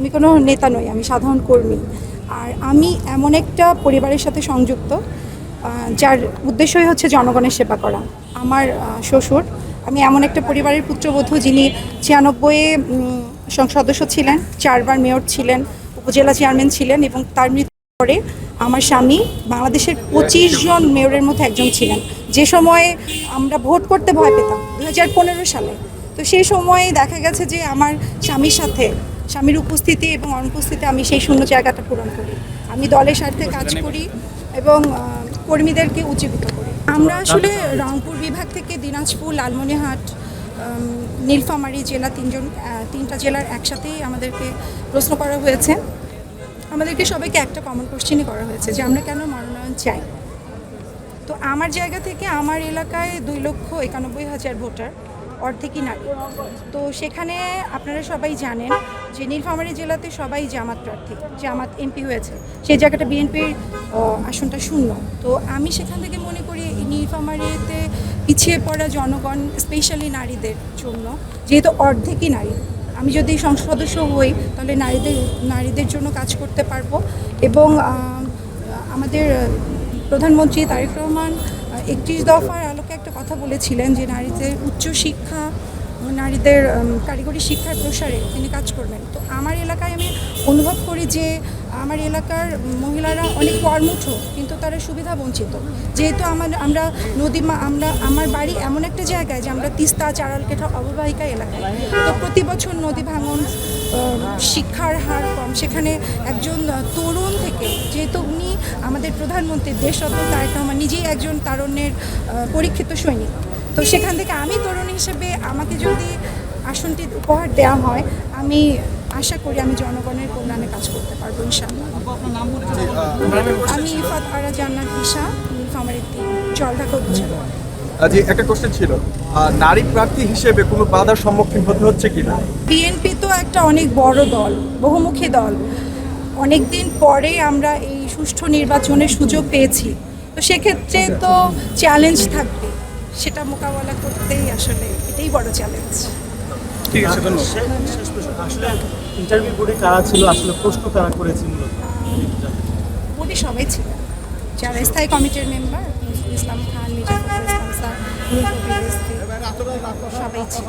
আমি কোনো নেতা নই, আমি সাধারণ কর্মী। আর আমি এমন একটা পরিবারের সাথে সংযুক্ত যার উদ্দেশ্যই হচ্ছে জনগণের সেবা করা। আমার শ্বশুর, আমি এমন একটা পরিবারের পুত্রবধূ যিনি 96-এ সংসদ সদস্য ছিলেন, 4বার মেয়র ছিলেন, উপজেলা চেয়ারম্যান ছিলেন এবং তার মৃত্যুর পরে আমার স্বামী বাংলাদেশের 25 জন মেয়রের মধ্যে একজন ছিলেন। যে সময়ে আমরা ভোট করতে ভয় পেতাম 2015 সালে, তো সেই সময়ে দেখা গেছে যে আমার স্বামীর উপস্থিতি এবং অনুপস্থিতি আমি সেই শূন্য জায়গাটা পূরণ করি। আমি দলের স্বার্থে কাজ করি এবং কর্মীদেরকে উজ্জীবিত করি। আমরা আসলে রংপুর বিভাগ থেকে দিনাজপুর, লালমনিরহাট, নীলফামারী জেলা তিনটা জেলার একসাথেই আমাদেরকে প্রশ্ন করা হয়েছে। আমাদেরকে সবাইকে একটা কমন কোশ্চেনই করা হয়েছে যে আমরা কেন মনোনয়ন চাই। তো আমার জায়গা থেকে আমার এলাকায় 2,91,000 ভোটার, অর্ধেকই নারী। তো সেখানে আপনারা সবাই জানেন যে নীলফামারী জেলাতে সবাই জামাত প্রার্থী, জামাত এমপি হয়েছে, সেই জায়গাটা বিএনপির আসনটা শূন্য। তো আমি সেখান থেকে মনে করি নীলফামারীতে পিছিয়ে পড়া জনগণ, স্পেশালি নারীদের জন্য, যেহেতু অর্ধেকই নারী, আমি যদি সংসদ সদস্য হই তাহলে নারীদের জন্য কাজ করতে পারবো। এবং আমাদের প্রধানমন্ত্রী তারেক রহমান 31 দফার আলোকে একটা কথা বলেছিলেন যে নারীদের উচ্চশিক্ষা, নারীদের কারিগরি শিক্ষার প্রসারে তিনি কাজ করবেন। তো আমার এলাকায় আমি অনুভব করি যে আমার এলাকার মহিলারা অনেক কর্মঠ, কিন্তু তারা সুবিধা বঞ্চিত। যেহেতু আমার বাড়ি এমন একটা জায়গায় যে আমরা তিস্তা, চারালকেঠা অববাহিকা এলাকায়, তো প্রতি বছর নদী ভাঙন, শিক্ষার হার কম। সেখানে একজন তরুণ থেকে, যেহেতু উনি আমাদের প্রধানমন্ত্রী দেশরত্ন তারেক রহমান নিজেই একজন তারুণ্যের পরীক্ষিত সৈনিক, তো সেখান থেকে আমি তরুণ হিসেবে আমাকে যদি আসনটি উপহার দেওয়া হয়, আমি আশা করি আমি জনগণের কল্যাণে কাজ করতে পারবো ইনশাআল্লাহ। আমি ইফাত আরা জান্নাত ঈশা, নীলফামারী 3, জলঢাকা উপজেলা। জি, একটা কোশ্চেন ছিল, নারী প্রার্থী হিসেবে কোনো বাধার সম্মুখীন হতে হচ্ছে কিনা? বিএনপি তো একটা অনেক বড় দল, বহুমুখী দল। অনেক দিন পরে আমরা এই সুষ্ঠু নির্বাচনের সুযোগ পেয়েছি, তো সেক্ষেত্রে তো চ্যালেঞ্জ থাকবে, সেটা মোকাবেলা করতেই আসলে এটাই বড় চ্যালেঞ্জ। ঠিক আছে, ধন্যবাদ। আসলে ইন্টারভিউ বোর্ডে কারা ছিল, আসলে প্রশ্ন কারা করেছিল? বোর্ডে সবাই ছিল, যারা স্থায়ী কমিটির মেম্বার, ইসলাম খান, মির্জা ফখরুল ইসলাম স্যার, সবাই ছিল।